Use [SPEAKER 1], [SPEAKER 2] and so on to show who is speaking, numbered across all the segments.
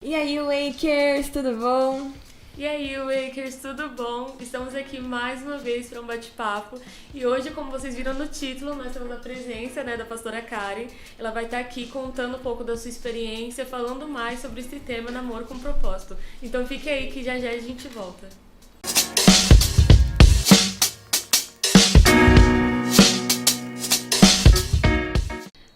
[SPEAKER 1] E aí, Wakers, tudo bom?
[SPEAKER 2] E aí, Wakers, tudo bom? Estamos aqui mais uma vez para um bate-papo. E hoje, como vocês viram no título, nós temos a presença da pastora Kari. Ela vai estar aqui contando um pouco da sua experiência, falando mais sobre esse tema namoro com propósito. Então fique aí que já a gente volta.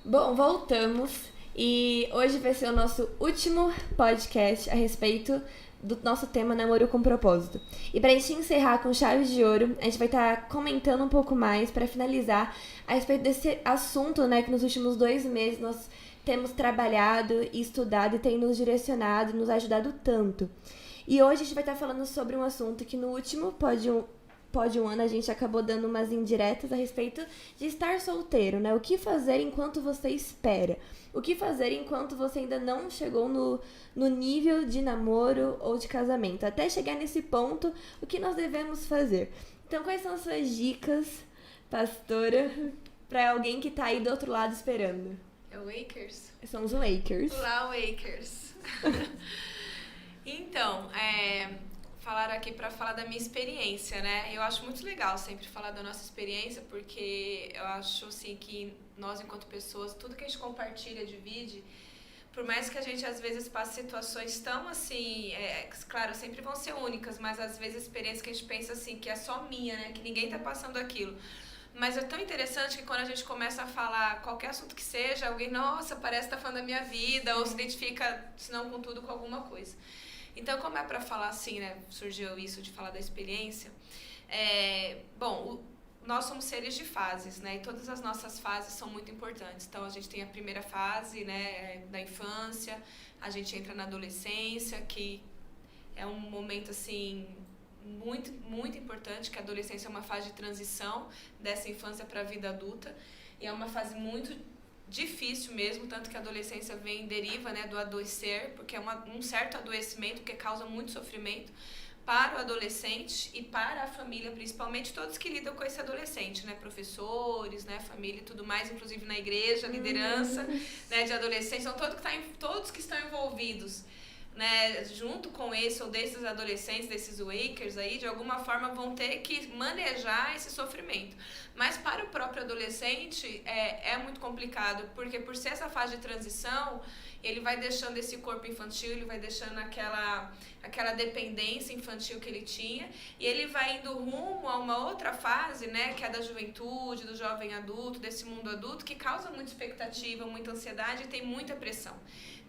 [SPEAKER 1] Bom, voltamos e hoje vai ser o nosso último podcast a respeito do nosso tema namoro com propósito. E pra gente encerrar com chaves de ouro, a gente vai estar comentando um pouco mais para finalizar a respeito desse assunto, né, que nos últimos 2 meses nós temos trabalhado e estudado e tem nos direcionado e nos ajudado tanto. E hoje a gente vai estar falando sobre um assunto que no último Pode um ano a gente acabou dando umas indiretas a respeito de estar solteiro, né? O que fazer enquanto você espera? O que fazer enquanto você ainda não chegou no nível de namoro ou de casamento? Até chegar nesse ponto, o que nós devemos fazer? Então, quais são as suas dicas, pastora, para alguém que tá aí do outro lado esperando?
[SPEAKER 3] É o Wakers?
[SPEAKER 1] São os Wakers.
[SPEAKER 3] Olá, Wakers! Então, falar aqui para falar da minha experiência, né? Eu acho muito legal sempre falar da nossa experiência, porque eu acho assim que nós, enquanto pessoas, tudo que a gente compartilha, divide, por mais que a gente às vezes passe situações tão assim, claro, sempre vão ser únicas, mas às vezes experiências que a gente pensa assim, que é só minha, né? Que ninguém tá passando aquilo. Mas é tão interessante que quando a gente começa a falar qualquer assunto que seja, alguém, nossa, parece que tá falando da minha vida, ou se identifica, se não com tudo, com alguma coisa. Então, como é para falar assim, né, surgiu isso de falar da experiência, nós somos seres de fases, né, e todas as nossas fases são muito importantes. Então, a gente tem a primeira fase, né, da infância, a gente entra na adolescência, que é um momento, assim, muito, muito importante, que a adolescência é uma fase de transição dessa infância para a vida adulta, e é uma fase muito difícil mesmo, tanto que a adolescência deriva, né, do adoecer, porque é um certo adoecimento que causa muito sofrimento para o adolescente e para a família, principalmente todos que lidam com esse adolescente, né, professores, né, família e tudo mais, inclusive na igreja, liderança, né, de adolescentes, são todos que estão envolvidos, né, junto com esse ou desses adolescentes, desses wakers aí, de alguma forma vão ter que manejar esse sofrimento. Mas para o próprio adolescente é muito complicado, porque por ser essa fase de transição, ele vai deixando esse corpo infantil, ele vai deixando aquela dependência infantil que ele tinha, e ele vai indo rumo a uma outra fase, né, que é da juventude, do jovem adulto, desse mundo adulto, que causa muita expectativa, muita ansiedade e tem muita pressão.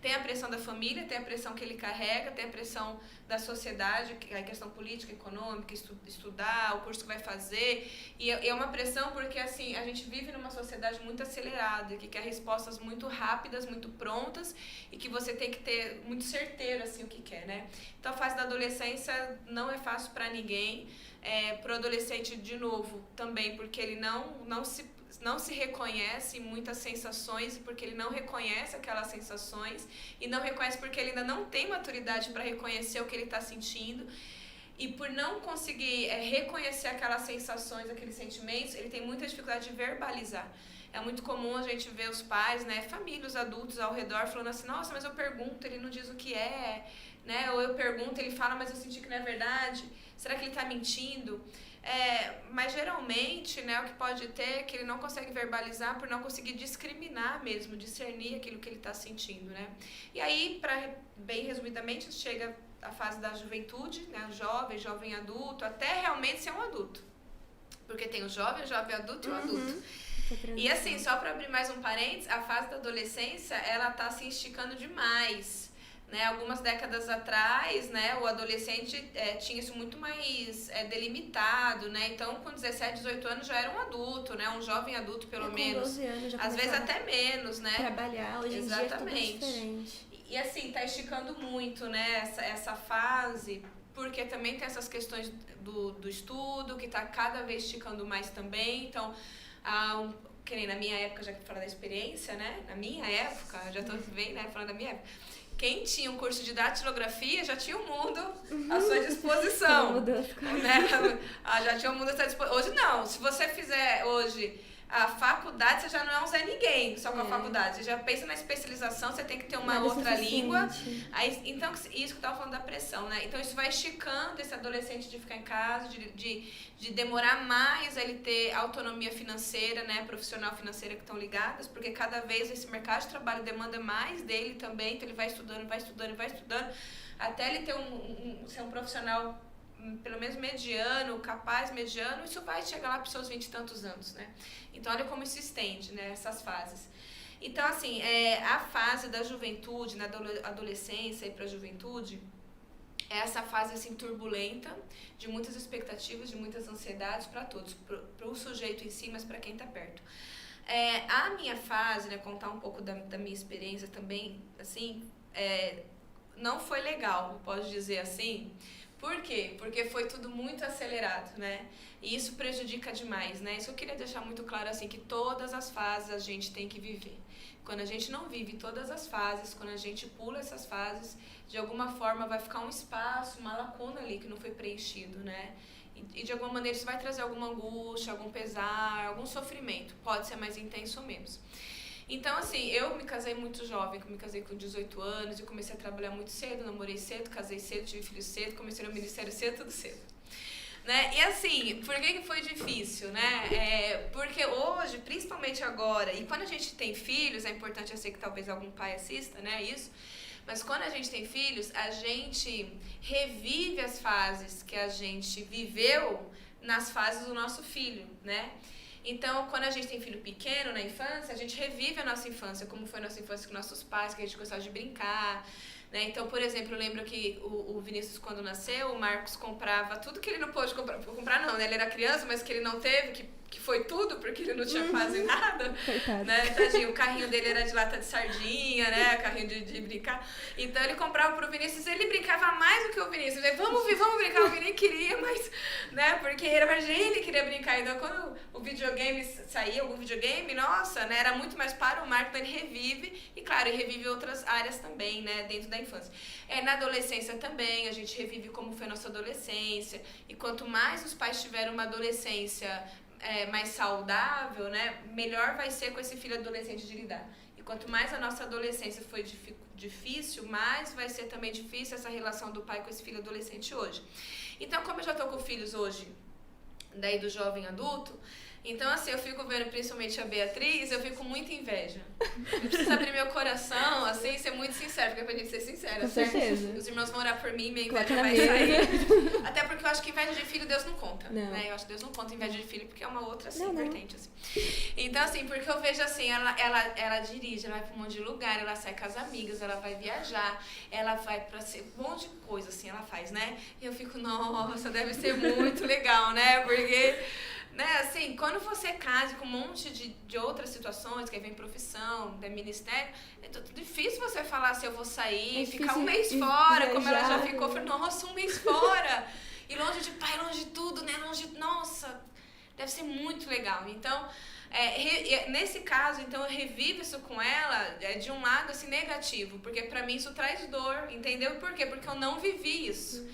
[SPEAKER 3] Tem a pressão da família, tem a pressão que ele carrega, tem a pressão da sociedade, a questão política, econômica, estudar, o curso que vai fazer. E é uma pressão porque assim, a gente vive numa sociedade muito acelerada, que quer respostas muito rápidas, muito prontas, e que você tem que ter muito certeiro assim, o que quer, né? Então a fase da adolescência não é fácil para ninguém. Para o adolescente, de novo, também, porque ele não se reconhece em muitas sensações, porque ele não reconhece aquelas sensações e não reconhece porque ele ainda não tem maturidade para reconhecer o que ele está sentindo, e por não conseguir reconhecer aquelas sensações, aqueles sentimentos, ele tem muita dificuldade de verbalizar. É muito comum a gente ver os pais, né, família, os adultos ao redor falando assim, nossa, mas eu pergunto, ele não diz o que é, né, ou eu pergunto, ele fala, mas eu senti que não é verdade, será que ele está mentindo? Mas geralmente, né, o que pode ter é que ele não consegue verbalizar por não conseguir discriminar mesmo, discernir aquilo que ele está sentindo, né? E aí, bem resumidamente, chega a fase da juventude, né, jovem adulto, até realmente ser um adulto. Porque tem o jovem adulto e o adulto. E assim, só para abrir mais um parênteses, a fase da adolescência, ela está se esticando demais. Né, algumas décadas atrás, né, o adolescente tinha isso muito mais delimitado, né? Então com 17, 18 anos já era um adulto, né, um jovem adulto pelo menos,
[SPEAKER 1] 12 anos já
[SPEAKER 3] às vezes até menos, né?
[SPEAKER 1] Trabalhar, hoje em dia é tudo diferente.
[SPEAKER 3] E assim, tá esticando muito, né, essa fase, porque também tem essas questões do estudo, que tá cada vez esticando mais também, então, que nem na minha época, já que falar da experiência, né, na minha época, já tô bem, né, falando da minha época, quem tinha um curso de datilografia já tinha o mundo à sua disposição. Né? Já tinha o mundo à sua disposição. Hoje não. Se você fizer hoje A faculdade, você já não é um Zé Ninguém só com a faculdade. Você já pensa na especialização, você tem que ter uma outra língua. Aí, então, isso que eu tava falando da pressão, né? Então, isso vai esticando esse adolescente de ficar em casa, de demorar mais a ele ter autonomia financeira, né? Profissional financeira que estão ligadas, porque cada vez esse mercado de trabalho demanda mais dele também, então ele vai estudando, até ele ter ser um profissional pelo menos mediano, capaz, mediano, isso vai chegar lá para os seus 20 e tantos anos, né? Então, olha como isso estende, né? Essas fases. Então, assim, a fase da juventude, na adolescência e para a juventude, é essa fase, assim, turbulenta, de muitas expectativas, de muitas ansiedades para todos, para o sujeito em si, mas para quem está perto. A minha fase, né, contar um pouco da minha experiência também, assim, não foi legal, pode dizer assim. Por quê? Porque foi tudo muito acelerado, né? E isso prejudica demais, né? Isso eu queria deixar muito claro, assim, que todas as fases a gente tem que viver. Quando a gente não vive todas as fases, quando a gente pula essas fases, de alguma forma vai ficar um espaço, uma lacuna ali que não foi preenchido, né? E de alguma maneira isso vai trazer alguma angústia, algum pesar, algum sofrimento. Pode ser mais intenso ou menos. Então, assim, eu me casei muito jovem, me casei com 18 anos, eu comecei a trabalhar muito cedo, namorei cedo, casei cedo, tive filho cedo, comecei no ministério cedo, tudo cedo. Né? E assim, por que foi difícil, né? Porque hoje, principalmente agora, e quando a gente tem filhos, é importante, eu sei que talvez algum pai assista, né, isso, mas quando a gente tem filhos, a gente revive as fases que a gente viveu nas fases do nosso filho, né? Então, quando a gente tem filho pequeno na infância, a gente revive a nossa infância, como foi a nossa infância com nossos pais, que a gente gostava de brincar, né? Então, por exemplo, eu lembro que o Vinícius, quando nasceu, o Marcos comprava tudo que ele não pôde comprar não, né? Ele era criança, mas que ele não teve, que foi tudo, porque ele não tinha quase nada. Né? Tadinho, o carrinho dele era de lata de sardinha, né? Carrinho de brincar. Então, ele comprava pro Vinícius, ele brincava mais do que o Vinícius. Ele, vamos brincar, o Vinícius queria, mas, né? Porque ele queria brincar. Então, quando o videogame saía, algum videogame, nossa, né? Era muito mais para o Marcos, então ele revive. E, claro, ele revive outras áreas também, né? Dentro da infância. Na adolescência também, a gente revive como foi a nossa adolescência. E quanto mais os pais tiveram uma adolescência mais saudável, né, melhor vai ser com esse filho adolescente de lidar. E quanto mais a nossa adolescência foi difícil, mais vai ser também difícil essa relação do pai com esse filho adolescente hoje. Então, como eu já tô com filhos hoje, daí do jovem adulto, então, assim, eu fico vendo principalmente a Beatriz, eu fico com muita inveja. Eu preciso abrir meu coração, assim, ser muito sincero, porque é pra gente ser sincera,
[SPEAKER 1] com
[SPEAKER 3] certo?
[SPEAKER 1] certeza.
[SPEAKER 3] Os irmãos vão orar por mim, minha
[SPEAKER 1] Coloca
[SPEAKER 3] inveja
[SPEAKER 1] na
[SPEAKER 3] vai
[SPEAKER 1] mesa.
[SPEAKER 3] sair. Até porque eu acho que inveja de filho Deus não conta,
[SPEAKER 1] não.
[SPEAKER 3] né? Eu acho que Deus não conta inveja de filho, porque é uma outra, assim,
[SPEAKER 1] não.
[SPEAKER 3] vertente, assim. Então, assim, porque eu vejo, assim, ela dirige, ela vai pra um monte de lugar, ela sai com as amigas, ela vai viajar, ela vai pra um monte de coisa, assim, ela faz, né? E eu fico, nossa, deve ser muito legal, né? Porque... né, assim, quando você casa com um monte de outras situações, que aí vem profissão, tem ministério, é difícil você falar assim, eu vou sair, ficar um mês fora, como ela já ficou, nossa, um mês fora, e longe de pai, longe de tudo, né, nossa, deve ser muito legal. Então, nesse caso, então, eu revivo isso com ela de um lado, assim, negativo, porque pra mim isso traz dor, entendeu? Por quê? Porque eu não vivi isso.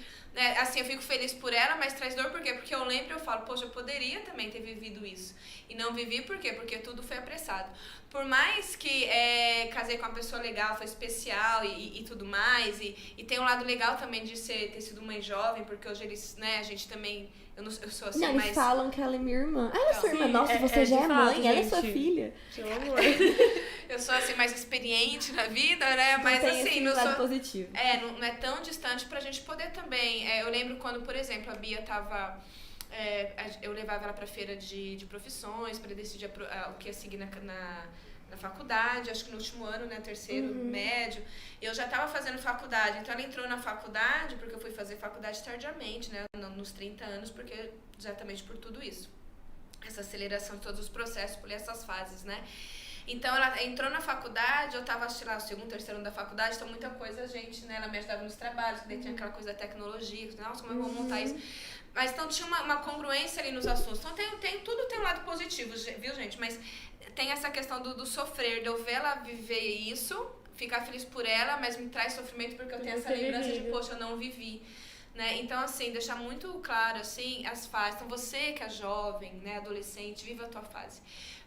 [SPEAKER 3] Assim, eu fico feliz por ela, mas traz dor por quê? Porque eu lembro e eu falo, poxa, eu poderia também ter vivido isso. E não vivi por quê? Porque tudo foi apressado. Por mais que casei com uma pessoa legal, foi especial e tudo mais, e tem um lado legal também de ter sido mãe jovem, porque hoje eles, né, a gente também, eu sou assim,
[SPEAKER 1] não,
[SPEAKER 3] mais...
[SPEAKER 1] eles falam que ela é minha irmã. Ah, ela é sua irmã? Nossa, você já é
[SPEAKER 2] fato,
[SPEAKER 1] mãe,
[SPEAKER 2] gente.
[SPEAKER 1] ela é sua filha.
[SPEAKER 2] Seu amor.
[SPEAKER 3] Eu sou, assim, mais experiente na vida, né,
[SPEAKER 1] Então,
[SPEAKER 3] mas
[SPEAKER 1] tem
[SPEAKER 3] assim,
[SPEAKER 1] esse
[SPEAKER 3] não
[SPEAKER 1] lado
[SPEAKER 3] sou...
[SPEAKER 1] positivo.
[SPEAKER 3] Não é tão distante pra gente poder também. Eu lembro quando, por exemplo, a Bia tava... eu levava ela pra feira de profissões, pra decidir o que ia seguir na faculdade, acho que no último ano, né, terceiro, médio, eu já estava fazendo faculdade, então ela entrou na faculdade, porque eu fui fazer faculdade tardiamente, né, nos 30 anos, porque exatamente por tudo isso, essa aceleração de todos os processos, por essas fases, né. Então, ela entrou na faculdade, eu estava, sei lá, o segundo, terceiro ano da faculdade, então muita coisa, gente, né, ela me ajudava nos trabalhos, daí tinha aquela coisa da tecnologia, nossa, como eu vou montar isso? Mas então tinha uma congruência ali nos assuntos. Então tudo tem um lado positivo, viu, gente? Mas tem essa questão do sofrer, de eu ver ela viver isso, ficar feliz por ela, mas me traz sofrimento porque eu tenho essa lembrança de, poxa, eu não vivi. Né? Então, assim, deixar muito claro, assim, as fases. Então, você que é jovem, né, adolescente, viva a tua fase.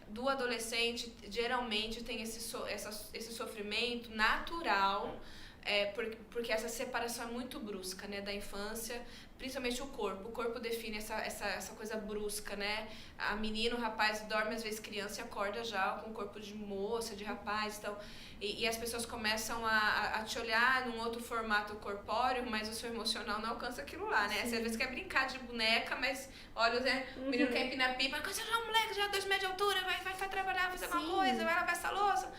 [SPEAKER 3] do adolescente, geralmente tem esse sofrimento natural, porque essa separação é muito brusca, né, da infância, principalmente o corpo define essa coisa brusca, né, a menina, o rapaz dorme às vezes criança e acorda já com o corpo de moça, de rapaz, então, e as pessoas começam a te olhar num outro formato corpóreo, mas o seu emocional não alcança aquilo lá, né, você às vezes quer brincar de boneca, mas olha, né, o menino quer empinar pipa, mas você já é um moleque, já é 2 metros de altura, vai trabalhar, fazer alguma coisa, vai lavar essa louça,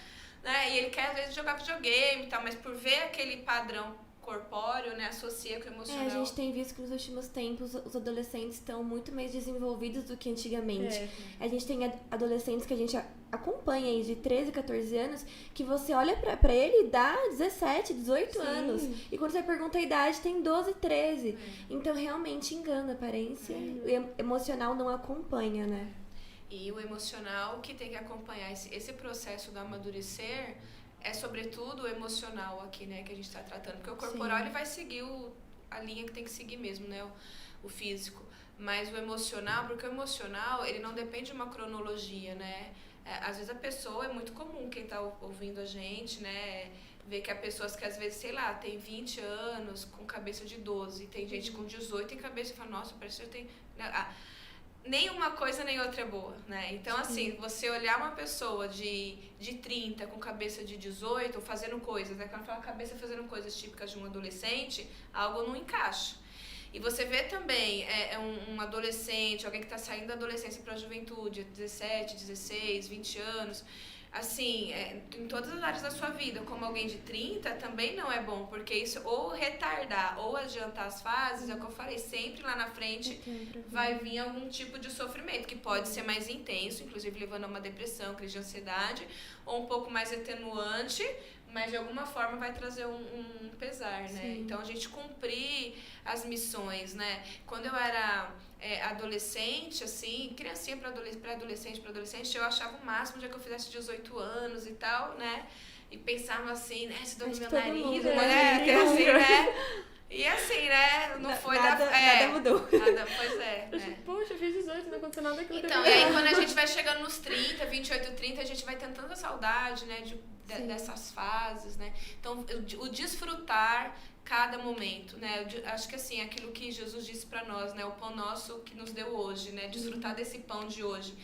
[SPEAKER 3] né, e ele quer às vezes jogar videogame e tal, mas por ver aquele padrão corpóreo, né, associa com o emocional.
[SPEAKER 1] A gente tem visto que nos últimos tempos os adolescentes estão muito mais desenvolvidos do que antigamente. A gente tem adolescentes que a gente acompanha aí de 13, 14 anos, que você olha pra ele e dá 17, 18 anos. E quando você pergunta a idade, tem 12, 13. Então realmente engana a aparência. O emocional não acompanha, né?
[SPEAKER 3] E o emocional que tem que acompanhar esse processo do amadurecer é sobretudo o emocional aqui, né, que a gente está tratando. Porque o corporal ele vai seguir a linha que tem que seguir mesmo, né, o físico. Mas o emocional, porque o emocional, ele não depende de uma cronologia, né. Às vezes a pessoa, é muito comum quem está ouvindo a gente, né, ver que há pessoas que às vezes, sei lá, tem 20 anos com cabeça de 12, tem gente com 18 tem cabeça e fala, nossa, parece que eu tenho... Nem uma coisa nem outra é boa, né? Então, assim, você olhar uma pessoa de 30 com cabeça de 18 fazendo coisas, né? Quando fala cabeça fazendo coisas típicas de um adolescente, algo não encaixa. E você vê também um adolescente, alguém que está saindo da adolescência para a juventude, 17, 16, 20 anos... Assim, em todas as áreas da sua vida, como alguém de 30, também não é bom, porque isso ou retardar ou adiantar as fases, é o que eu falei, sempre lá na frente vai vir algum tipo de sofrimento, que pode ser mais intenso, inclusive levando a uma depressão, crise de ansiedade, ou um pouco mais atenuante, mas de alguma forma vai trazer um pesar, né? Sim. Então, a gente cumprir as missões, né? Quando eu era adolescente, assim, criancinha para adolescente, eu achava o máximo já que eu fizesse 18 anos e tal, né? E pensava assim, né? Se dou no meu nariz, né? Assim, né? E assim, né? Não foi
[SPEAKER 1] nada mudou.
[SPEAKER 3] Nada, pois é.
[SPEAKER 2] Poxa, eu fiz 18, não aconteceu nada aquilo.
[SPEAKER 3] Então, e aí quando a gente vai chegando nos 30, 28, 30, a gente vai tendo tanta saudade, né? Dessas fases, né? Então, o desfrutar cada momento, né? Acho que assim, aquilo que Jesus disse para nós, né? O pão nosso que nos deu hoje, né? Desfrutar desse pão de hoje.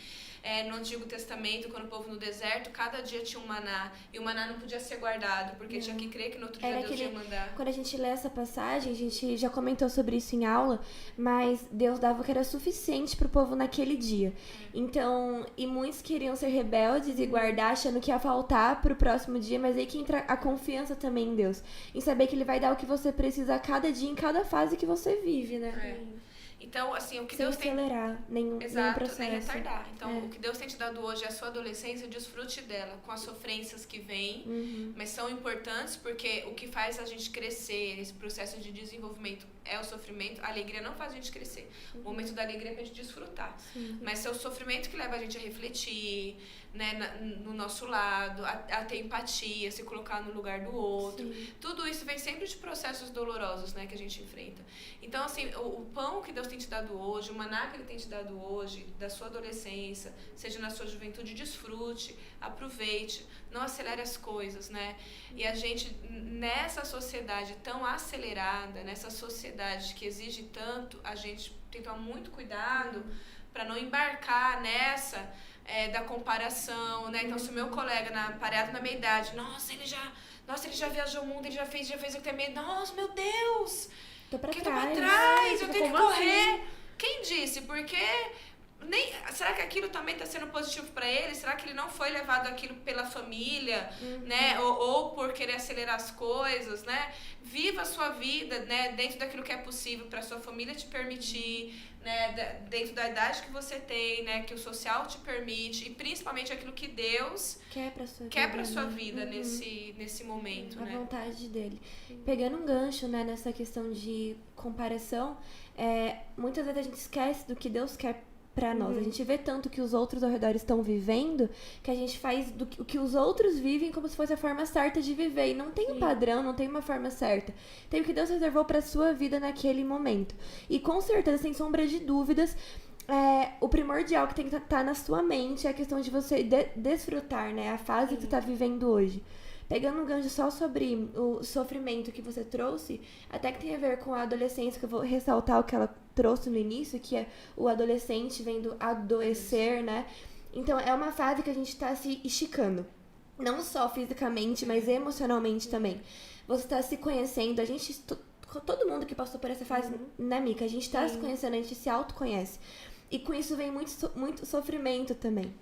[SPEAKER 3] No Antigo Testamento, quando o povo no deserto, cada dia tinha um maná. E o maná não podia ser guardado, porque tinha que crer que no outro dia Deus ia mandar.
[SPEAKER 1] Quando a gente lê essa passagem, a gente já comentou sobre isso em aula, mas Deus dava o que era suficiente pro povo naquele dia. Então, e muitos queriam ser rebeldes e guardar, achando que ia faltar pro próximo dia, mas aí que entra a confiança também em Deus. Em saber que Ele vai dar o que você precisa a cada dia, em cada fase que você vive, né?
[SPEAKER 3] Então, assim, o que
[SPEAKER 1] sem
[SPEAKER 3] Deus
[SPEAKER 1] acelerar nenhum processo.
[SPEAKER 3] Nem retardar. Então, o que Deus tem te dado hoje é a sua adolescência, desfrute dela, com as sofrências que vêm, mas são importantes porque o que faz a gente crescer, esse processo de desenvolvimento é o sofrimento. A alegria não faz a gente crescer. O momento da alegria é pra gente desfrutar. Mas é o sofrimento que leva a gente a refletir, né, no nosso lado, a ter empatia, se colocar no lugar do outro. Tudo isso vem sempre de processos dolorosos, né, que a gente enfrenta. Então, assim, o pão que Deus tem te dado hoje, o maná que Ele tem te dado hoje, da sua adolescência, seja na sua juventude, desfrute, aproveite, não acelere as coisas, né? E a gente, nessa sociedade tão acelerada, nessa sociedade que exige tanto, a gente tem que tomar muito cuidado para não embarcar nessa da comparação, né? Então, se o meu colega pareado na minha idade, nossa, ele já viajou o mundo, ele já fez o que tem medo, nossa, meu Deus!
[SPEAKER 1] Tô pra
[SPEAKER 3] trás, eu tenho que correr. Quem disse? Porque será que aquilo também está sendo positivo para ele? Será que ele não foi levado aquilo pela família, né? Ou por querer acelerar as coisas, né? Viva a sua vida, né? Dentro daquilo que é possível para sua família te permitir, né? Dentro da idade que você tem, né? Que o social te permite e principalmente aquilo que Deus quer para sua vida nesse momento, né?
[SPEAKER 1] A vontade dele. Pegando um gancho, né? Nessa questão de comparação, muitas vezes a gente esquece do que Deus quer pra nós. A gente vê tanto que os outros ao redor estão vivendo, que a gente faz o que os outros vivem como se fosse a forma certa de viver. E não tem um padrão, não tem uma forma certa. Tem o que Deus reservou pra sua vida naquele momento. E com certeza, sem sombra de dúvidas, o primordial que tem que estar na sua mente é a questão de você desfrutar, né? A fase que você tá vivendo hoje. Pegando um gancho só sobre o sofrimento que você trouxe, até que tem a ver com a adolescência, que eu vou ressaltar o que ela trouxe no início, que é o adolescente vendo adoecer, né? Então, é uma fase que a gente tá se esticando. Não só fisicamente, mas emocionalmente também. Você tá se conhecendo, a gente... Todo mundo que passou por essa fase, né, Mica? A gente tá se conhecendo, a gente se autoconhece. E com isso vem muito sofrimento também.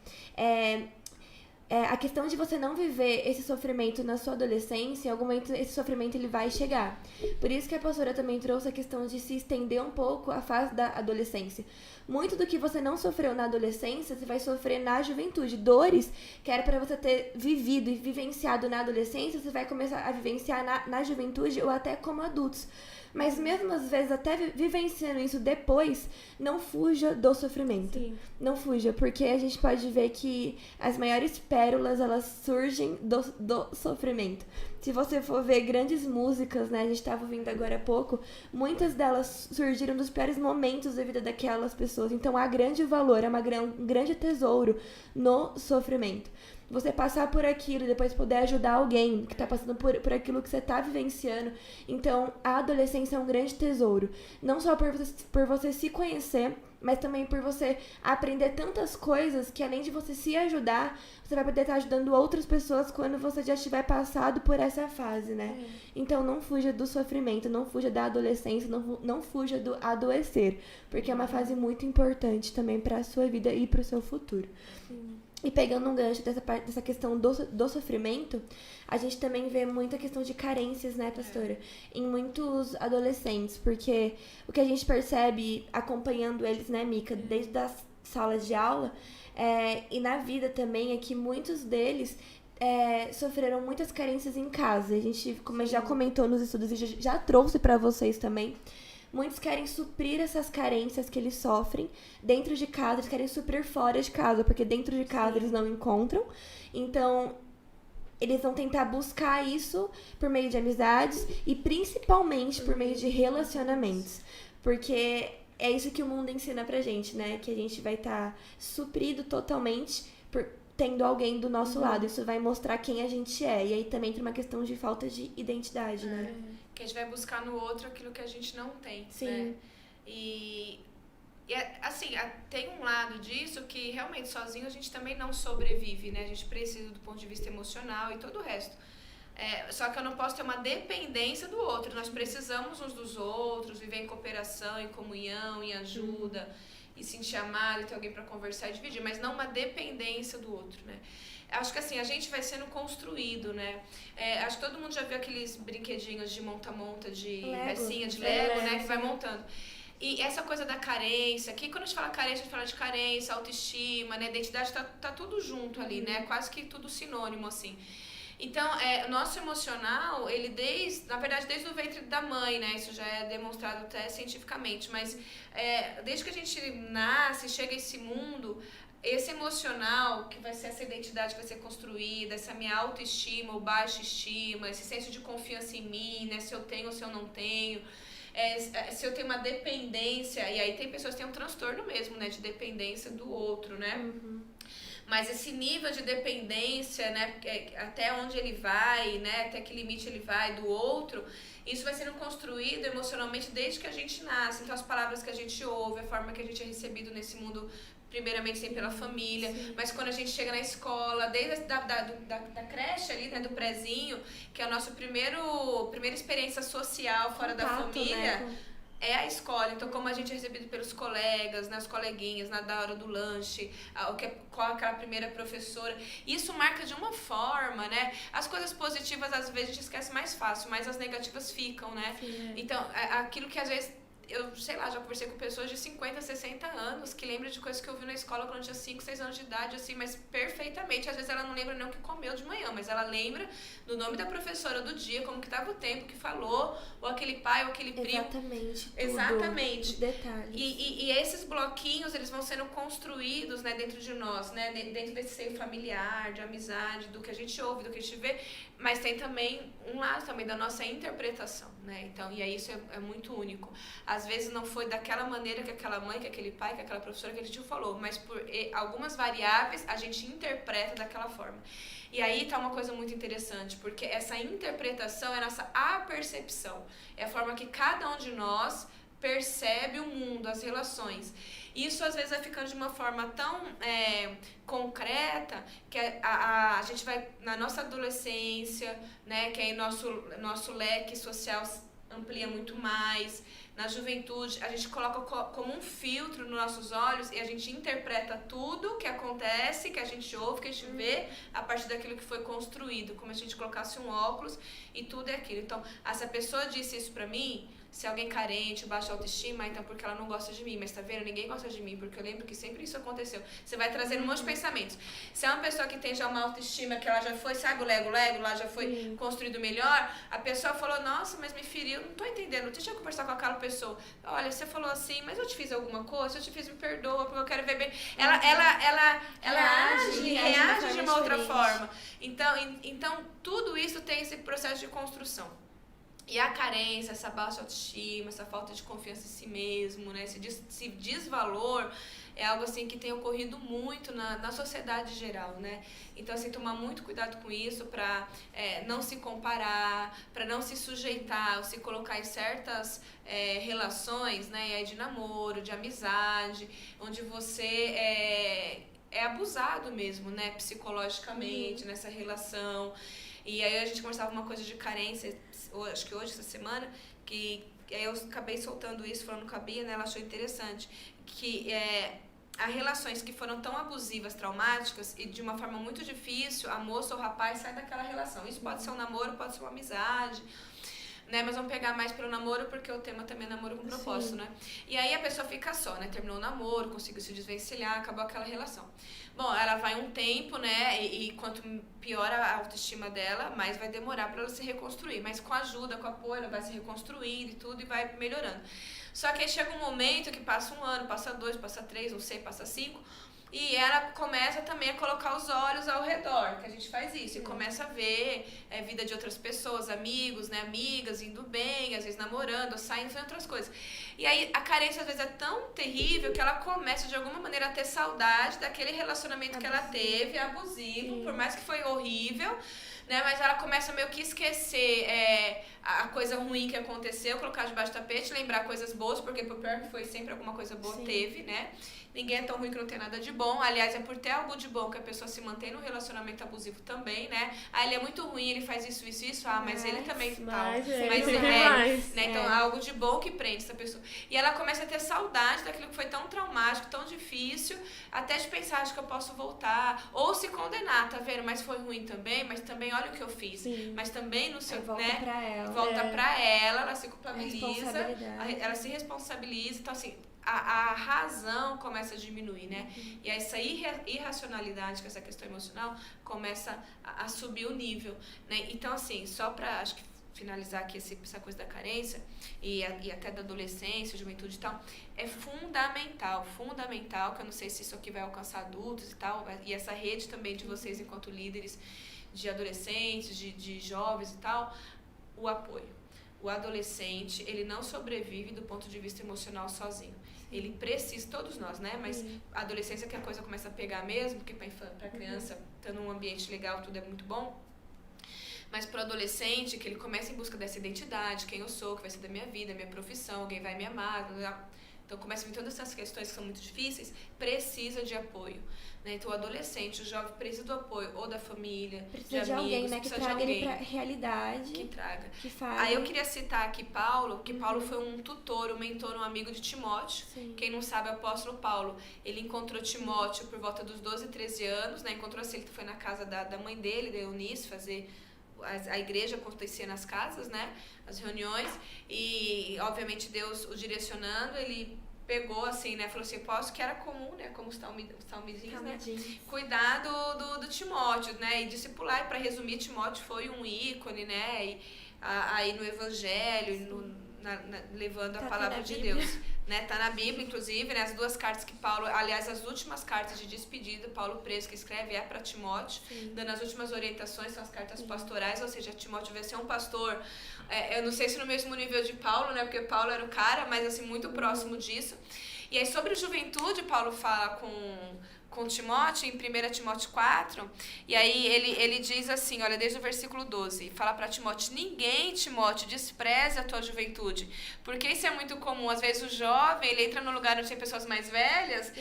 [SPEAKER 1] A questão de você não viver esse sofrimento na sua adolescência, em algum momento esse sofrimento ele vai chegar. Por isso que a pastora também trouxe a questão de se estender um pouco a fase da adolescência. Muito do que você não sofreu na adolescência, você vai sofrer na juventude. Dores que era para você ter vivido e vivenciado na adolescência, você vai começar a vivenciar na juventude ou até como adultos. Mas mesmo às vezes, até vivenciando isso depois, não fuja do sofrimento. Sim. Não fuja, porque a gente pode ver que as maiores pérolas, elas surgem do sofrimento. Se você for ver grandes músicas, né, a gente estava ouvindo agora há pouco, muitas delas surgiram dos piores momentos da vida daquelas pessoas. Então há grande valor, um grande tesouro no sofrimento. Você passar por aquilo e depois poder ajudar alguém que está passando por aquilo que você está vivenciando. Então, a adolescência é um grande tesouro. Não só por você se conhecer, mas também por você aprender tantas coisas que, além de você se ajudar, você vai poder estar ajudando outras pessoas quando você já estiver passado por essa fase, né? Então, não fuja do sofrimento, não fuja da adolescência, não fuja do adoecer, porque é uma fase muito importante também para a sua vida e para o seu futuro. Sim. E pegando um gancho dessa questão do sofrimento, a gente também vê muita questão de carências, né, pastora? Em muitos adolescentes, porque o que a gente percebe acompanhando eles, né, Mica, desde as salas de aula e na vida também, é que muitos deles sofreram muitas carências em casa. A gente, como já comentou nos estudos e já trouxe para vocês também, muitos querem suprir essas carências que eles sofrem dentro de casa, eles querem suprir fora de casa, porque dentro de casa eles não encontram. Então, eles vão tentar buscar isso por meio de amizades e principalmente por meio de relacionamentos. Porque é isso que o mundo ensina pra gente, né? Que a gente vai estar suprido totalmente por tendo alguém do nosso lado. Isso vai mostrar quem a gente é. E aí também tem uma questão de falta de identidade, né?
[SPEAKER 3] Que a gente vai buscar no outro aquilo que a gente não tem.
[SPEAKER 1] Sim.
[SPEAKER 3] Né? E assim, tem um lado disso que realmente sozinho a gente também não sobrevive, né? A gente precisa do ponto de vista emocional e todo o resto. Só que eu não posso ter uma dependência do outro. Nós precisamos uns dos outros, viver em cooperação, em comunhão, em ajuda, e sentir amado, e ter alguém para conversar e dividir, mas não uma dependência do outro, né? Acho que assim, a gente vai sendo construído, né? Acho que todo mundo já viu aqueles brinquedinhos de monta-monta, de pecinha, de Lego, né? Que vai montando. E essa coisa da carência, que quando a gente fala carência, a gente fala de carência, autoestima, né? Identidade, tá tudo junto ali, né? Quase que tudo sinônimo, assim. Então, o nosso emocional, ele na verdade, desde o ventre da mãe, né? Isso já é demonstrado até cientificamente, mas desde que a gente nasce, chega a esse mundo, esse emocional, que vai ser essa identidade que vai ser construída, essa minha autoestima ou baixa estima, esse senso de confiança em mim, né? Se eu tenho ou se eu não tenho, se eu tenho uma dependência, e aí tem pessoas que têm um transtorno mesmo, né? De dependência do outro, né? Mas esse nível de dependência, né, até onde ele vai, né, até que limite ele vai do outro, isso vai sendo construído emocionalmente desde que a gente nasce. Então, as palavras que a gente ouve, a forma que a gente é recebido nesse mundo, primeiramente sempre pela família, mas quando a gente chega na escola, desde da creche ali, né, do prezinho, que é a nossa primeira experiência social fora da família, né? É a escola. Então, como a gente é recebido pelos colegas, né, os coleguinhas, na hora do lanche, qual aquela primeira professora, isso marca de uma forma, né? As coisas positivas, às vezes, a gente esquece mais fácil, mas as negativas ficam, né? Sim. Então, aquilo que às vezes... Eu, sei lá, já conversei com pessoas de 50, 60 anos que lembram de coisas que eu vi na escola quando eu tinha 5, 6 anos de idade, assim, mas perfeitamente. Às vezes ela não lembra nem o que comeu de manhã, mas ela lembra do nome da professora do dia, como que tava o tempo que falou, ou aquele pai, ou aquele primo.
[SPEAKER 1] Exatamente.
[SPEAKER 3] Exatamente.
[SPEAKER 1] Detalhes.
[SPEAKER 3] E esses bloquinhos, eles vão sendo construídos, né, dentro de nós, né, dentro desse seio familiar, de amizade, do que a gente ouve, do que a gente vê, mas tem também um lado também da nossa interpretação, né? Então, e aí isso é muito único. Às vezes não foi daquela maneira que aquela mãe, que aquele pai, que aquela professora, que aquele tio falou, mas por algumas variáveis a gente interpreta daquela forma. E aí tá uma coisa muito interessante, porque essa interpretação é a nossa apercepção, é a forma que cada um de nós percebe o mundo, as relações. Isso às vezes vai ficando de uma forma tão concreta que a gente vai na nossa adolescência, né, que aí nosso leque social amplia muito mais. Na juventude, a gente coloca como um filtro nos nossos olhos e a gente interpreta tudo que acontece, que a gente ouve, que a gente vê a partir daquilo que foi construído, como se a gente colocasse um óculos e tudo é aquilo. Então, se a pessoa disse isso pra mim, se alguém carente, baixa autoestima, então porque ela não gosta de mim. Mas tá vendo? Ninguém gosta de mim, porque eu lembro que sempre isso aconteceu. Você vai trazendo um monte de pensamentos. Se é uma pessoa que tem já uma autoestima, que ela já foi, sabe o Lego, lá já foi construído melhor, a pessoa falou, nossa, mas me feriu, não tô entendendo. Deixa eu conversar com aquela pessoa. Olha, você falou assim, mas eu te fiz alguma coisa? Se eu te fiz, me perdoa, porque eu quero ver bem. Ela reage de uma outra forma. Então, tudo isso tem esse processo de construção. E a carência, essa baixa autoestima, essa falta de confiança em si mesmo, né? Esse desvalor é algo assim que tem ocorrido muito na sociedade geral, né? Então, assim, tomar muito cuidado com isso para não se comparar, para não se sujeitar ou se colocar em certas relações, né? E aí de namoro, de amizade, onde você é abusado mesmo, né? Psicologicamente, nessa relação. E aí a gente conversava uma coisa de carência, acho que hoje, essa semana, que aí eu acabei soltando isso, falando que cabia, né? Ela achou interessante, que há relações que foram tão abusivas, traumáticas, e de uma forma muito difícil, a moça ou o rapaz sai daquela relação. Isso pode ser um namoro, pode ser uma amizade, né? Mas vamos pegar mais pelo namoro, porque o tema também é namoro com propósito, né? E aí a pessoa fica só, né? Terminou o namoro, conseguiu se desvencilhar, acabou aquela relação. Bom, ela vai um tempo, né? E quanto pior a autoestima dela, mais vai demorar para ela se reconstruir. Mas com ajuda, com apoio, ela vai se reconstruindo e tudo, e vai melhorando. Só que aí chega um momento que passa 1 ano, passa 2, passa 3, não sei, passa 5... E ela começa também a colocar os olhos ao redor, que a gente faz isso, e começa a ver a vida de outras pessoas, amigos, né, amigas, indo bem, às vezes namorando, saindo, fazendo outras coisas. E aí a carência às vezes é tão terrível que ela começa de alguma maneira a ter saudade daquele relacionamento que ela teve, abusivo, por mais que foi horrível, né, mas ela começa meio que esquecer a coisa ruim que aconteceu, colocar debaixo do tapete, lembrar coisas boas, porque por pior que foi, sempre alguma coisa boa teve, né? Ninguém é tão ruim que não tem nada de bom. Aliás, é por ter algo de bom que a pessoa se mantém no relacionamento abusivo também, né? Ah, ele é muito ruim, ele faz isso. Ah, mas ele também tal.
[SPEAKER 2] Mais.
[SPEAKER 3] Né? Então, algo de bom que prende essa pessoa. E ela começa a ter saudade daquilo que foi tão traumático, tão difícil, até de pensar, acho que eu posso voltar. Ou se condenar, tá vendo? Mas foi ruim também, mas também olha o que eu fiz.
[SPEAKER 1] Sim.
[SPEAKER 3] Mas também no seu,
[SPEAKER 1] volta
[SPEAKER 3] né?
[SPEAKER 1] Pra ela.
[SPEAKER 3] Volta pra ela se culpabiliza,
[SPEAKER 1] ela
[SPEAKER 3] se responsabiliza. Então, assim, a razão começa a diminuir, né? E essa irracionalidade, com essa questão emocional, começa a subir o nível, né? Então, assim, só pra, acho que finalizar aqui essa coisa da carência e até da adolescência, juventude e tal, é fundamental, que eu não sei se isso aqui vai alcançar adultos e tal, e essa rede também de vocês enquanto líderes de adolescentes, de jovens e tal, o apoio. O adolescente, ele não sobrevive do ponto de vista emocional sozinho. Ele precisa, todos nós, né? Mas a adolescência que a coisa começa a pegar mesmo, porque pra criança, tá num ambiente legal, tudo é muito bom. Mas pro adolescente, que ele começa em busca dessa identidade, quem eu sou, que vai ser da minha vida, minha profissão, alguém vai me amar, então começa a vir todas essas questões que são muito difíceis, precisa de apoio. Né? Então o adolescente, o jovem precisa do apoio, ou da família,
[SPEAKER 1] precisa
[SPEAKER 3] de amigos,
[SPEAKER 1] alguém, né, que traga ele pra realidade.
[SPEAKER 3] Que traga.
[SPEAKER 1] Que fale.
[SPEAKER 3] Aí eu queria citar aqui Paulo, que Paulo foi um tutor, um mentor, um amigo de Timóteo.
[SPEAKER 1] Sim.
[SPEAKER 3] Quem não sabe, o apóstolo Paulo, ele encontrou Timóteo por volta dos 12, 13 anos, né? Encontrou assim, ele foi na casa da mãe dele, da Eunice, fazer... A igreja acontecia nas casas, né? As reuniões. E, obviamente, Deus o direcionando, ele pegou assim, né? Falou assim, que era comum, né? Como os talmizinhos, né? Cuidar do Timóteo, né? E discipular. E para resumir, Timóteo foi um ícone, né? E aí no evangelho, levando a palavra de Deus. Né? Tá na Bíblia, inclusive, né? As duas cartas que Paulo, aliás, as últimas cartas de despedida, Paulo preso que escreve é para Timóteo, dando as últimas orientações, são as cartas pastorais, ou seja, Timóteo vai ser um pastor, eu não sei se no mesmo nível de Paulo, né? Porque Paulo era o cara, mas assim, muito próximo disso. E aí, sobre juventude, Paulo fala com Timóteo, em 1 Timóteo 4, e aí ele diz assim, olha, desde o versículo 12, fala para Timóteo, ninguém, Timóteo, despreze a tua juventude, porque isso é muito comum, às vezes o jovem, ele entra num lugar onde tem pessoas mais velhas,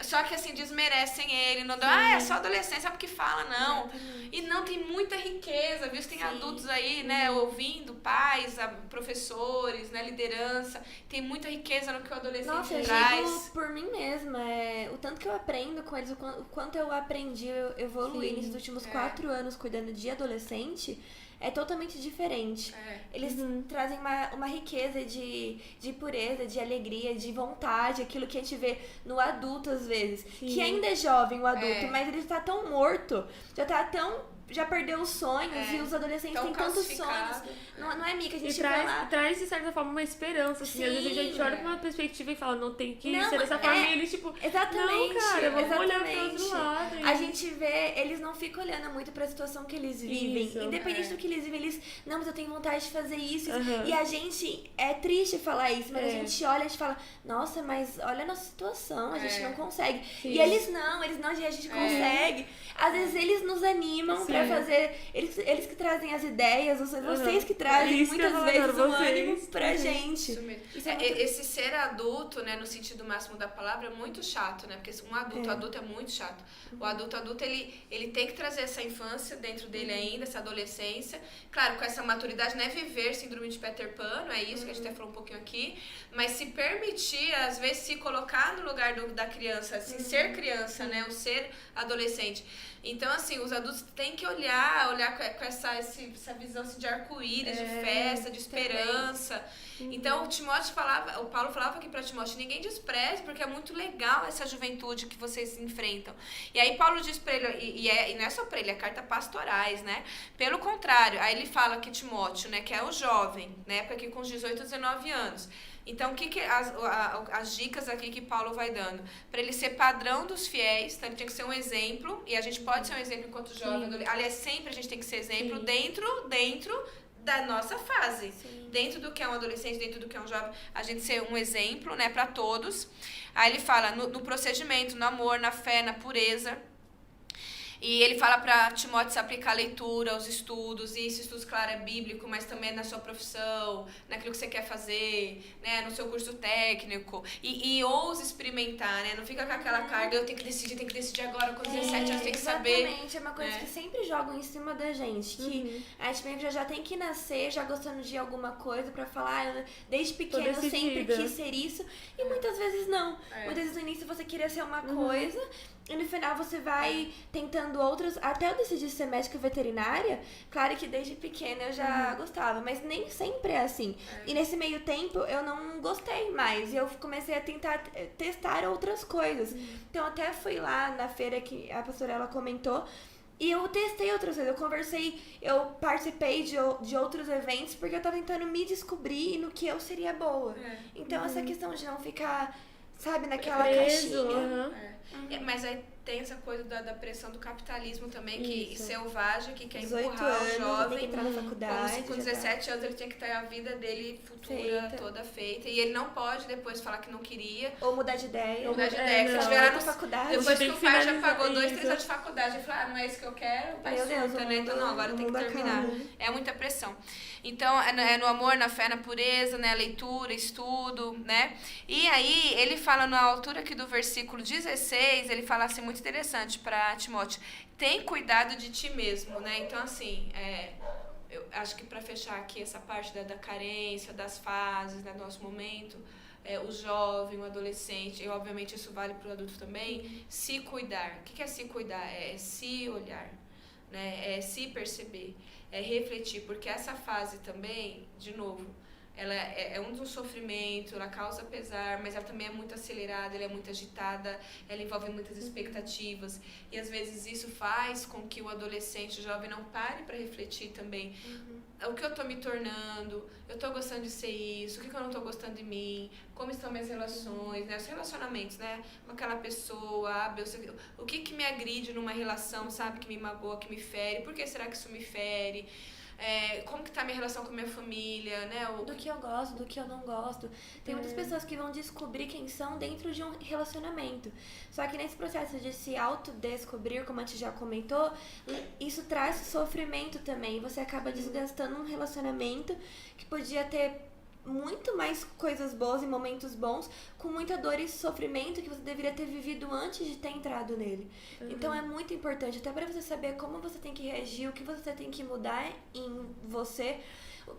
[SPEAKER 3] só que assim, desmerecem ele, não dá, é só adolescência, porque fala, não, exatamente. E não, tem muita riqueza, viu, tem adultos aí, né, ouvindo, pais, professores, né, liderança, tem muita riqueza no que o adolescente traz.
[SPEAKER 1] Eu digo por mim mesma, o tanto que eu aprendo com eles, o quanto eu aprendi, eu evoluí nesses últimos 4 anos cuidando de adolescente, é totalmente diferente. Eles trazem uma riqueza de pureza, de alegria, de vontade, aquilo que a gente vê no adulto às vezes. Que ainda é jovem o adulto, mas ele tá tão morto, já perdeu os sonhos, e os adolescentes têm tantos sonhos. Não é Mica, a gente vai lá.
[SPEAKER 2] Traz, de certa forma, uma esperança, assim. Às vezes a gente olha pra uma perspectiva e fala, não tem que ser dessa forma, e eles, tipo,
[SPEAKER 1] exatamente,
[SPEAKER 2] não, cara, vamos olhar pro outro lado.
[SPEAKER 1] A gente vê, eles não ficam olhando muito pra situação que eles vivem. Isso, independente do que eles vivem, não, mas eu tenho vontade de fazer isso. E a gente, é triste falar isso, mas a gente olha e fala, nossa, mas olha a nossa situação, a gente não consegue. E eles não, a gente consegue. Às vezes eles nos animam pra fazer, eles que trazem as ideias, vocês que trazem muitas vezes o ânimo pra gente.
[SPEAKER 3] Isso mesmo. Esse ser adulto, né, no sentido máximo da palavra, é muito chato, né? Porque o adulto é muito chato. O adulto, ele tem que trazer essa infância dentro dele ainda, essa adolescência. Claro, com essa maturidade, não é viver síndrome de Peter Pan, não é isso que a gente até falou um pouquinho aqui, mas se permitir, às vezes, se colocar no lugar da criança, assim, ser criança, né? O ser adolescente. Então, assim, os adultos têm que olhar com essa visão assim, de arco-íris, de festa, de esperança. Então, o Paulo falava aqui para Timóteo, ninguém despreze, porque é muito legal essa juventude que vocês enfrentam. E aí Paulo diz para ele, e não é só para ele, é carta pastorais, né? Pelo contrário, aí ele fala que Timóteo, né, que é o jovem, na época aqui com os 18, 19 anos. Então, as dicas aqui que Paulo vai dando? Para ele ser padrão dos fiéis, então ele tinha que ser um exemplo, e a gente pode ser um exemplo enquanto jovem. Aliás, sempre a gente tem que ser exemplo dentro da nossa fase. Dentro do que é um adolescente, dentro do que é um jovem, a gente ser um exemplo, né, para todos. Aí ele fala no procedimento, no amor, na fé, na pureza. E ele fala para Timóteo se aplicar a leitura, aos estudos, e esse estudo, claro, é bíblico, mas também é na sua profissão, naquilo que você quer fazer, né, no seu curso técnico, e ouse experimentar, né, não fica com aquela carga, eu tenho que decidir agora, com 17 anos tem que saber.
[SPEAKER 1] Exatamente, é uma coisa que sempre jogam em cima da gente, que a gente já tem que nascer já gostando de alguma coisa pra falar, desde pequeno eu sempre quis ser isso, e muitas vezes não. Muitas vezes no início você queria ser uma coisa, e no final você vai tentando outras. Até eu decidi ser médica veterinária, claro que desde pequena eu já gostava, mas nem sempre é assim. E nesse meio tempo eu não gostei mais, e eu comecei a tentar testar outras coisas. Então até fui lá na feira que a pastora ela comentou, e eu testei outras coisas, eu participei de outros eventos, porque eu tava tentando me descobrir no que eu seria boa. Então essa questão de não ficar, sabe, naquela caixinha.
[SPEAKER 3] Mas aí tem essa coisa da pressão do capitalismo também, que selvagem, que quer empurrar o jovem.
[SPEAKER 1] Entrar na faculdade,
[SPEAKER 3] com 17 anos ele tinha que ter a vida dele futura toda feita. E ele não pode depois falar que não queria.
[SPEAKER 1] Ou mudar de ideia.
[SPEAKER 3] Na
[SPEAKER 1] faculdade.
[SPEAKER 3] Depois que o pai já pagou 2, 3 anos de faculdade, ele falou, não é isso que eu quero, o pai surta, né? Então não, agora tem que terminar. É muita pressão. Então, é no amor, na fé, na pureza, né? Leitura, estudo, né? E aí, ele fala na altura aqui do versículo 16, ele fala assim, muito interessante para Timóteo, tem cuidado de ti mesmo, né? Então, assim, eu acho que para fechar aqui essa parte da carência, das fases, né, do nosso momento, o jovem, o adolescente, e obviamente isso vale para o adulto também, se cuidar. O que é se cuidar? É se olhar, né? É se perceber, é refletir, porque essa fase também, de novo, ela é um sofrimento, ela causa pesar, mas ela também é muito acelerada, ela é muito agitada, ela envolve muitas expectativas. E às vezes isso faz com que o adolescente, o jovem, não pare para refletir também. O que eu tô me tornando, eu tô gostando de ser isso, o que eu não tô gostando de mim, como estão minhas relações, né? Os relacionamentos, né? Com aquela pessoa, o que me agride numa relação, sabe? Que me magoa, que me fere, por que será que isso me fere? Como que tá a minha relação com a minha família, né?
[SPEAKER 1] Do que eu gosto, do que eu não gosto. Tem muitas pessoas que vão descobrir quem são dentro de um relacionamento. Só que nesse processo de se autodescobrir, como a gente já comentou, isso traz sofrimento também. Você acaba desgastando um relacionamento que podia ter muito mais coisas boas e momentos bons, com muita dor e sofrimento que você deveria ter vivido antes de ter entrado nele. Então é muito importante, até para você saber como você tem que reagir, o que você tem que mudar em você,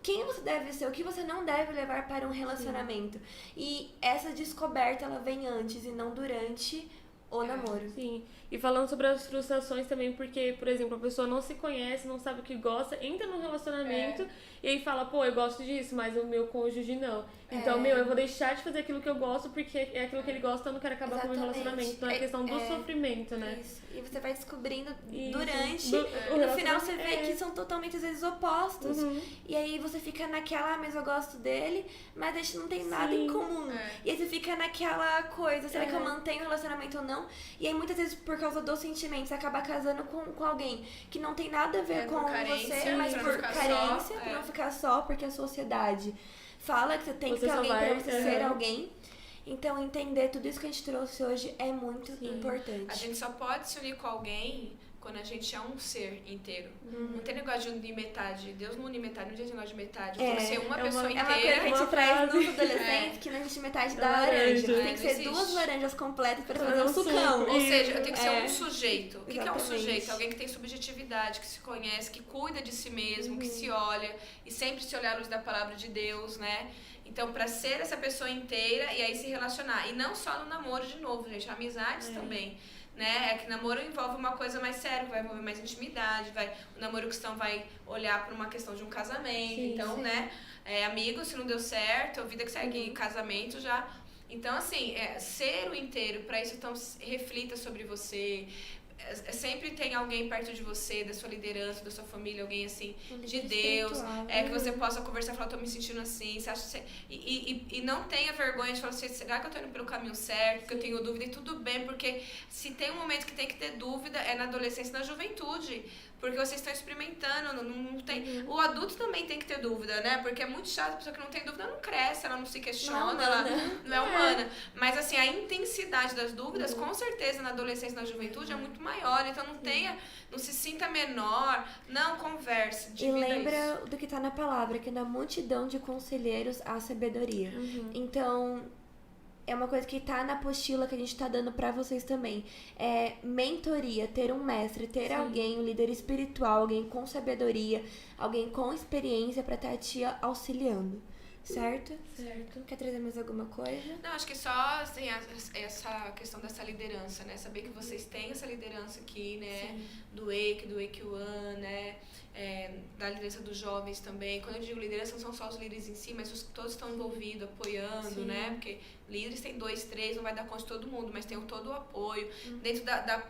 [SPEAKER 1] quem você deve ser, o que você não deve levar para um relacionamento. E essa descoberta, ela vem antes e não durante o namoro.
[SPEAKER 2] Sim, e falando sobre as frustrações também, porque, por exemplo, a pessoa não se conhece, não sabe o que gosta, entra num relacionamento e aí fala, pô, eu gosto disso, mas o meu cônjuge não. Então, eu vou deixar de fazer aquilo que eu gosto porque é aquilo que ele gosta, eu não quero acabar com o meu relacionamento. Então é questão do sofrimento, né?
[SPEAKER 1] Isso. E você vai descobrindo durante, e no final você vê que são totalmente, às vezes, opostos. E aí você fica naquela, mas eu gosto dele, mas a gente não tem nada em comum. E aí você fica naquela coisa, será que eu mantenho o relacionamento ou não? E aí muitas vezes, por causa dos sentimentos, você acaba casando com alguém que não tem nada a ver com você, mas por carência, pra não ficar só, porque a sociedade fala que você tem que ter alguém pra você ser alguém. Então, entender tudo isso que a gente trouxe hoje é muito importante.
[SPEAKER 3] A gente só pode se unir com alguém quando a gente é um ser inteiro. Não tem negócio de unir metade. Deus não une metade, não tem negócio de metade. Tem que ser uma pessoa inteira.
[SPEAKER 1] É uma coisa que a gente traz nos adolescentes, que não existe metade da laranja. Tem que ser duas laranjas completas para fazer um sucão.
[SPEAKER 3] Ou seja, eu tenho que ser um sujeito. O que é um sujeito? Alguém que tem subjetividade, que se conhece, que cuida de si mesmo, que se olha e sempre se olhar à luz da palavra de Deus, né? Então, pra ser essa pessoa inteira e aí se relacionar. E não só no namoro, de novo, gente, amizades também. Né? É que namoro envolve uma coisa mais séria, vai envolver mais intimidade, o namoro cristão vai olhar para uma questão de um casamento, né? Amigos, se não deu certo, a vida que segue, casamento já. Então, assim, ser o inteiro, para isso, então, reflita sobre você. Sempre tem alguém perto de você, da sua liderança, da sua família, alguém assim, de Deus, que você possa conversar e falar, tô me sentindo assim, você acha que você... E não tenha vergonha de falar assim, será que eu tô indo pelo caminho certo, que eu tenho dúvida, e tudo bem, porque se tem um momento que tem que ter dúvida, é na adolescência e na juventude, porque vocês estão experimentando, não tem... O adulto também tem que ter dúvida, né, porque é muito chato, a pessoa que não tem dúvida não cresce, ela não se questiona, ela não é humana, mas assim, a intensidade das dúvidas, com certeza, na adolescência e na juventude é muito maior, então não se sinta menor, não converse,
[SPEAKER 1] e lembra do que tá na palavra, que na multidão de conselheiros há sabedoria. Então, é uma coisa que tá na apostila que a gente tá dando pra vocês também. É mentoria, ter um mestre, ter alguém, um líder espiritual, alguém com sabedoria, alguém com experiência pra estar te auxiliando. Certo?
[SPEAKER 2] Certo.
[SPEAKER 1] Quer trazer mais alguma coisa?
[SPEAKER 3] Não, acho que só assim, essa questão dessa liderança, né? Saber que vocês têm essa liderança aqui, né? Do Wake One, né? Da liderança dos jovens também. Quando eu digo liderança, não são só os líderes em si, mas todos estão envolvidos, apoiando, né? Porque líderes tem 2, 3, não vai dar conta de todo mundo, mas tem todo o apoio. Dentro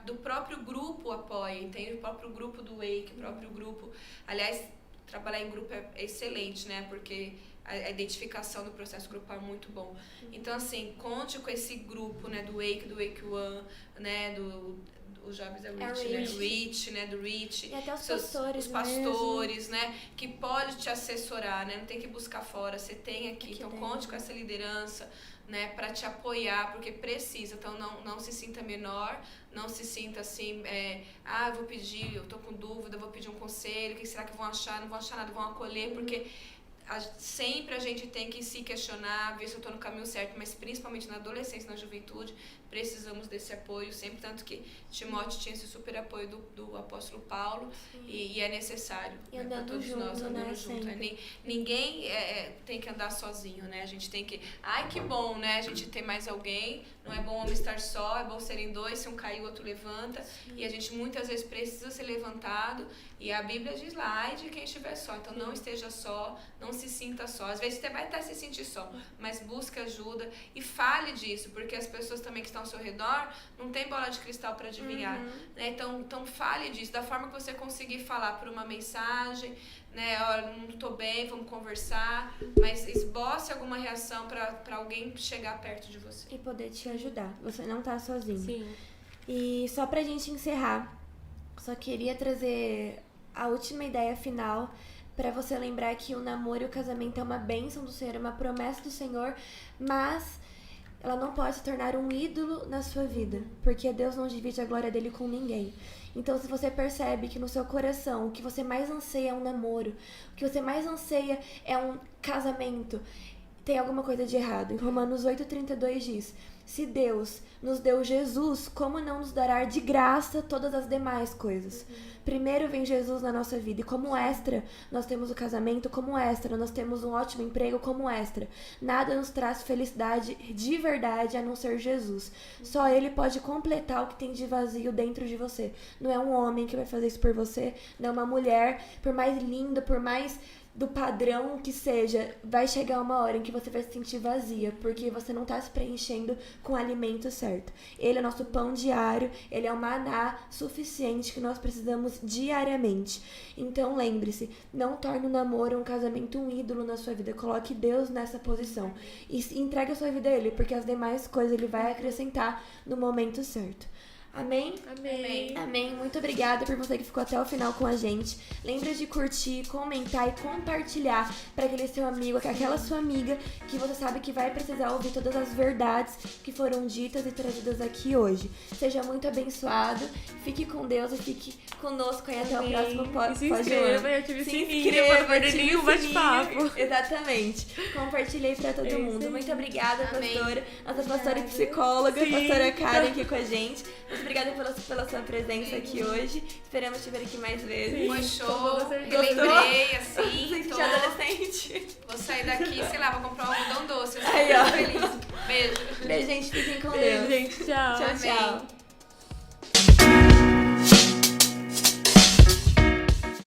[SPEAKER 3] do próprio grupo apoia, tem o próprio grupo do Wake, o próprio grupo. Aliás, trabalhar em grupo é excelente, né? Porque a identificação do processo grupal é muito bom. Então, assim, conte com esse grupo, né, do Wake One, né, os jovens é Reach, né, do Reach.
[SPEAKER 1] E até os
[SPEAKER 3] pastores, né, que pode te assessorar, né, não tem que buscar fora, você tem aqui. Então, conte com essa liderança, né, para te apoiar, porque precisa. Então, não se sinta menor, não se sinta assim, eu tô com dúvida, vou pedir um conselho, o que será que vão achar? Não vão achar nada, vão acolher, porque sempre a gente tem que se questionar, ver se eu estou no caminho certo, mas principalmente na adolescência, na juventude, precisamos desse apoio sempre, tanto que Timóteo tinha esse super apoio do apóstolo Paulo, e é necessário,
[SPEAKER 1] e andando
[SPEAKER 3] todos
[SPEAKER 1] junto,
[SPEAKER 3] nós andando junto. Ninguém tem que andar sozinho, né? A gente tem que... que bom, né? A gente ter mais alguém, não é bom homem estar só, é bom serem dois, se um cair o outro levanta, e a gente muitas vezes precisa ser levantado, E a Bíblia diz lá, ai de quem estiver só. Então não esteja só, não se sinta só. Às vezes você vai até se sentir só, mas busca ajuda e fale disso, porque as pessoas também que estão ao seu redor não tem bola de cristal para adivinhar. Né? Então fale disso, da forma que você conseguir falar, por uma mensagem, né? Olha, não estou bem, vamos conversar, mas esboce alguma reação para alguém chegar perto de você.
[SPEAKER 1] E poder te ajudar. Você não tá sozinho.
[SPEAKER 2] Sim.
[SPEAKER 1] E só pra gente encerrar, só queria trazer a última ideia final pra você lembrar que o namoro e o casamento é uma bênção do Senhor, é uma promessa do Senhor, mas ela não pode se tornar um ídolo na sua vida, porque Deus não divide a glória dele com ninguém. Então, se você percebe que no seu coração o que você mais anseia é um namoro, o que você mais anseia é um casamento, tem alguma coisa de errado. Em Romanos 8,32 diz: se Deus nos deu Jesus, como não nos dará de graça todas as demais coisas? Primeiro vem Jesus na nossa vida, e como extra, nós temos o casamento, como extra, nós temos um ótimo emprego, como extra. Nada nos traz felicidade de verdade a não ser Jesus. Só Ele pode completar o que tem de vazio dentro de você. Não é um homem que vai fazer isso por você, não é uma mulher, por mais linda, por mais do padrão que seja, vai chegar uma hora em que você vai se sentir vazia, porque você não tá se preenchendo com o alimento certo. Ele é nosso pão diário, ele é o maná suficiente que nós precisamos diariamente. Então lembre-se, não torne o namoro, um casamento, um ídolo na sua vida. Coloque Deus nessa posição e entregue a sua vida a Ele, porque as demais coisas Ele vai acrescentar no momento certo. Amém?
[SPEAKER 2] Amém.
[SPEAKER 1] Amém. Muito obrigada por você que ficou até o final com a gente. Lembra de curtir, comentar e compartilhar para aquele seu amigo, aquela sua amiga que você sabe que vai precisar ouvir todas as verdades que foram ditas e trazidas aqui hoje. Seja muito abençoado. Fique com Deus e fique conosco aí até o próximo
[SPEAKER 2] E se inscreva e ative o sininho para não perder nenhum bate-papo.
[SPEAKER 1] Exatamente. Compartilhei para todo mundo. Muito obrigada,
[SPEAKER 3] Amém.
[SPEAKER 1] pastora. Nossa pastora e psicóloga, pastora Karen aqui com a gente. Muito obrigada pela sua presença aqui hoje. Esperamos te ver aqui mais vezes.
[SPEAKER 3] Foi show,
[SPEAKER 2] Gostou?
[SPEAKER 3] relembrei, assim,
[SPEAKER 1] Gente, adolescente.
[SPEAKER 3] vou sair daqui, sei lá, vou comprar um algodão doce. Eu
[SPEAKER 1] Aí, ó.
[SPEAKER 3] estou feliz. Beijo.
[SPEAKER 1] Beijo, gente. Fiquem com
[SPEAKER 2] Beijo,
[SPEAKER 1] Deus.
[SPEAKER 2] gente. Tchau.
[SPEAKER 1] Tchau, tchau.
[SPEAKER 3] Amém.